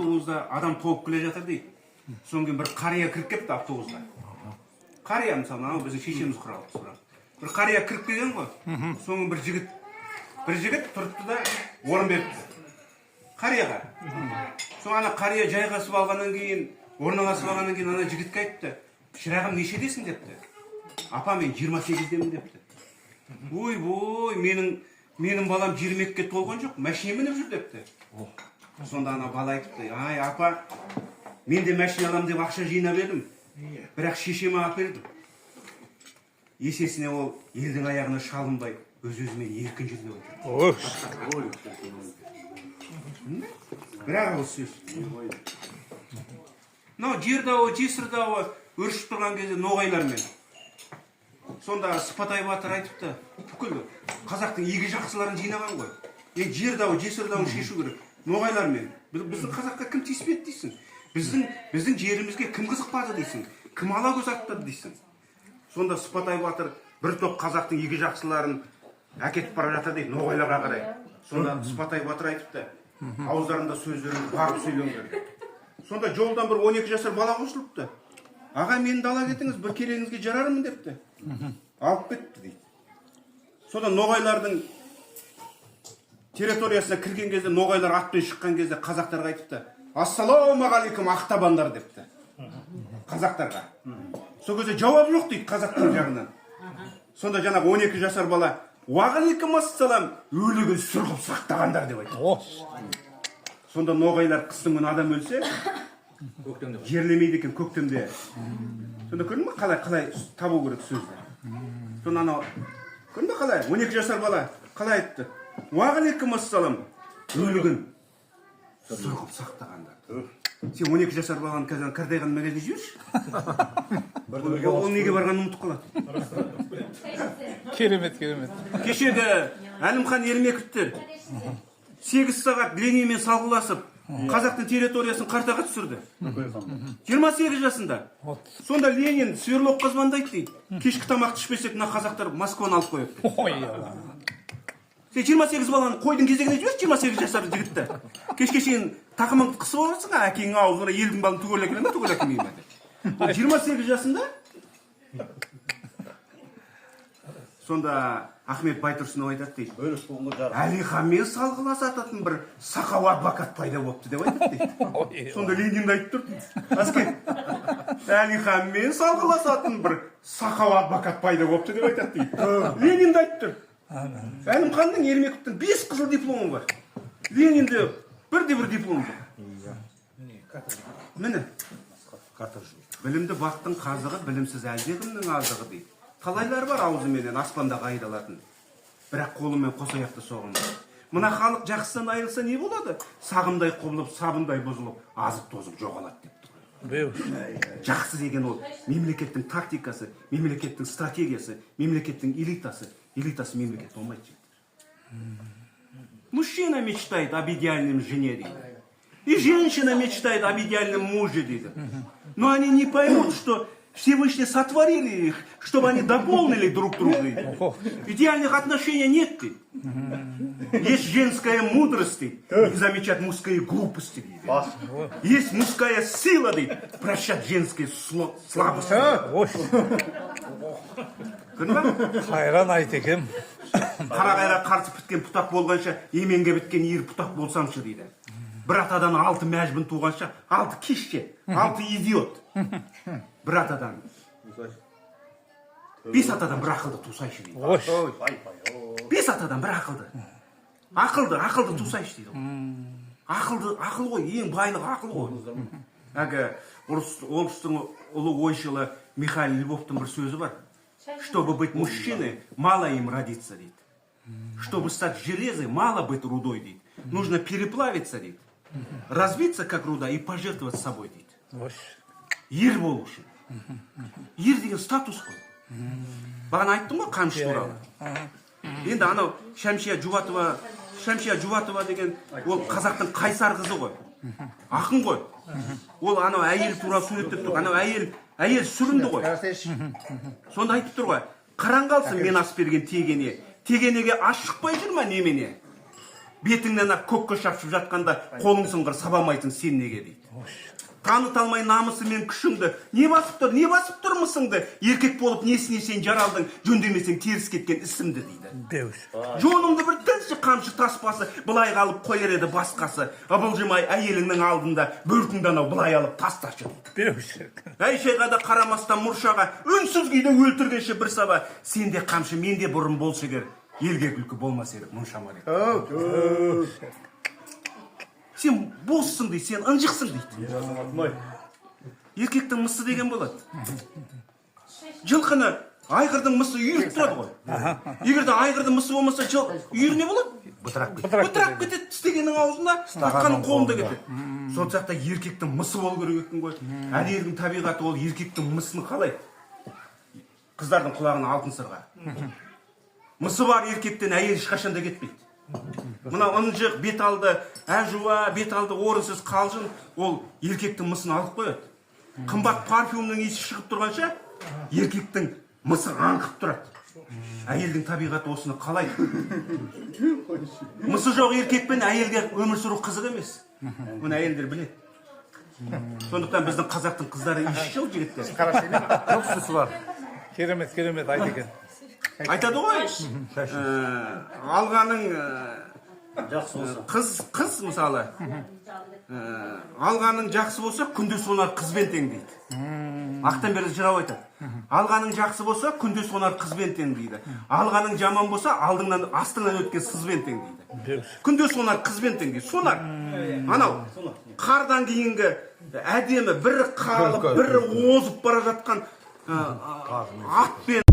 автобуста адам толып келе жатыр дейді. Содан кейін бір қария кіріп келіпті автобусқа. Қария мысалы, анау біздің шешеміз құралды. Бір қария кіріп келген ғой. Соңын бір жігіт тұрыпты да орын беріпті. Қарияға. Соң ана қария жайғасып алғаннан кейін, орналасып алғаннан кейін ана жігітке айтты. Шырағым нешедесің депті. Апа мен 28-демін депті. Ой, менің балам 22-ге толған жоқ, машина мініп жүр депті. Сонда ана бала айтыпты. Ай, апа, мен де машина алам деп ақша жинап едім. Бірақ шешеме алып бердім. Есесіне ол елдің аяғына шалынбай, өз-өзімен еркін жүрді ғой. Бірақ ол сөз. Мынау жер дауы, жесір дауы өршіп тұрған кезде ноғайлармен. Сонда Сыпатай батыр айтыпты, бүкіл қазақтың игі жақсыларын жинаған ғой. Жер дауы, жесір дауын шешу керек. Ноғайлармен. Біздің қазаққа кім тиіспеді дейсің? Біздің жерімізге кім қызықпады дейсің? Кім ала көз аттады дейсің? Сонда Сыпатай батыр бір топ қазақтың игі жақсыларын әкетіп бара жатыр дейді, ноғайларға қарай. Сонда Сыпатай батыр айтыпты, ауыздарында сөздерін бағып сөйлеңдер. Сонда жолдан бір 12 жасар бала қосылыпты. Аға, мені дала кетіңіз, бір кереңізге жарармын депті. Алып кетті дейді. Сонда ноғайлардың территориясына кірген кезде, ноғайлар атпен шыққан кезде қазақтарға айтыпты. Ассалаумағалейкум ақтабандар депті. Қазақтарға. Сол кезде жауап жоқ дейді қазақтар жағынан. Сонда жаңағы 12 жасар бала, уағалейкум ассалам, өлігін сұрғып сақтағандар деп айтты. Сонда ноғайлар қыстың күні адам өлсе, жерлемейді екен көктемде. Сонда көрдің ме қалай табу керек сөзді. Сонда анау, көрдің ме қалай? 12 жасар бала қалай айтты? Уағалейкум ассалам, өлігін сұрғып сақтағандар. Сен 12 жасар баланы қазір қырдайған мәгеде жүрші? Ол неге барғанын ұмытып қалады. Керемет. Кешегі Әлімхан Ермековтер 8 сағат Ленинмен салғыласып, қазақтың территориясын қартаға түсірді. 28 жасында. Сонда Ленин Сверлов қазбандайды дейді. Кешкі тамақты ішпесек, мына қазақтар Москваны алып қойыпты. Сен 28 баланы қойдың кезегіне жіберші, 28 жасар жігітті. Кешке шейін тақымыңды қысып отырсың, әкеңнің аузына елдің балын түгел әкелемін, түгел әкелмеймін. 28 жасында. Сонда Ахмет Байтұрсынов айтады дейді. Әлиханмен салғыласатын бір сақау адвокат пайда болыпты деп айтады дейді. Сонда Ленинді айтып тұр дейді. Әскен, Әлиханмен салғыласатын бір сақау адвокат пайда болыпты деп айтады дейді. Ленинді айтып тұр. Әлімханның Ермековтың 5 қызыл дипломы бар. Ленинде бірде-бір диплом бар. Міне. Білімді бақтың қазығы, білімсіз әлдекімнің азығы дейді. Талайлар бар аузыменен аспанда қайдалатын. Бірақ қолымен қос аяқты соғылмайды. Мына халық жақсыдан айырылса не болады? Сағымдай құбылып, сабындай бұзылып, азып тозып жоғалады деп тұр. Жақсы деген ол мемлекеттің тактикасы, мемлекеттің стратегиясы, мемлекеттің элитасы мемлекет болмайды. Мужчина мечтает об идеальном жене, дейді. И женщина мечтает об идеальном муже, дейді. Но они не поймут, что Всевышний сотворили их, чтобы они дополнили друг друга. Идеальных отношений нет. Есть женская мудрость, и замечать мужские глупости. Есть мужская сила, прощать женские слабости. Хайран айт екен. Қарағайға қарсы біткен пұтақ болғанша, еменге біткен ер пұтақ болсамшы дейді. Бір атадан 6 мәжбін туғанша, 6 кешке, 6 идиот. Бір атадан 5 атадан бір ақылды тусайшы дейді. 5 атадан бір ақылды. Ақылды тусайшы дейді. Ақыл ғой, ең байлық ақыл ғой. Әгі орыстың ұлы ойшылы Михаил Львовтың бір сөзі бар. Чтобы быть мужчиной, мало им родиться, дейді. Чтобы стать железой, мало быть рудой, дейді. Нужно переплавиться, дейді. Развиться как руда и пожертвовать собой, дейді. Ер болу үшін. Ер деген статус қой. Бағана айттым ғой қамшы туралы. Енді анау Шәмшия Жұбатова деген ол қазақтың қайсар қызы ғой. Ақын ғой. Ол анау әйел туралы суреттеп тұр. Анау әйел сүрінді ғой. Сонда айтып тұр ғой. Қаран қалсын мен ас берген тегене. Тегенеге аш шықпай жүр ма немене? бетіңнен ақ көкке шапшып жатқанда қолың сыңғыр сабамайтын сен неге дейді. Таныта алмай намысы мен күшіңді, не басып тұр мысыңды, еркек болып несіне сен жаралдың, жөндемесең теріс кеткен ісімді дейді. Жоныңды бір тілші қамшы таспасы, былай қалып қояр еді басқасы, ыбылжымай әйеліңнің алдында бөркіңді анау былай алып тасташы дейді. Әй-шайға да қарамастан мұршаға, үнсіз күйде өлтіргенше бір саба, сенде қамшы, менде бұрын болшы егер, елге күлкі болмас еді мұншама дейді. Сен боссың дейді, сен ынжықсың дейді. Еркектің мысы деген болады. Жылқыны айғырдың мысы үйіріп тұрады ғой. Егер де айғырдың мысы болмаса, үйір не болады? Бұтырап кетеді, тістегеннің аузында, тартқаның қолында кетеді. Сол жақта еркектің мысы бол керек екен ғой. Әйелдің табиғаты ол еркектің мысын қалай? Қыздардың құлағына алтын сырға. Мысы бар еркектен әйел ешқашанда кетпейді. Мына ынжық, бет алды, әжуа, бет алды, орынсыз қалжың, ол еркектің мысын алып қояды. Қымбат парфюмнің иісі шығып тұрғанша, еркектің мысы аңқып тұрады. Әйелдің табиғаты осыны қалай? Мысы жоқ еркекпен әйелге өмір сүру қызық емес. Оны әйелдер біледі. Сондықтан біздің қазақтың қыздары иісі жоқ жігіттер. Жоқсысы бар. Керемет, Айтекен. Айтады ғой, алғаның қыз мысалы, алғаның жақсы болса, күнде сонар қызбен тең дейді. Ақтан бері жырау айтады. Алғаның жақсы болса, күнде сонар қызбен тең дейді. Алғаның жаман болса, алдыңнан астыңнан өткен сызбен тең дейді. Күнде сонар қызбен тең дейді. Сонар. Анау қардан кейінгі әдемі бір қалып, бір озып бара жатқан атпен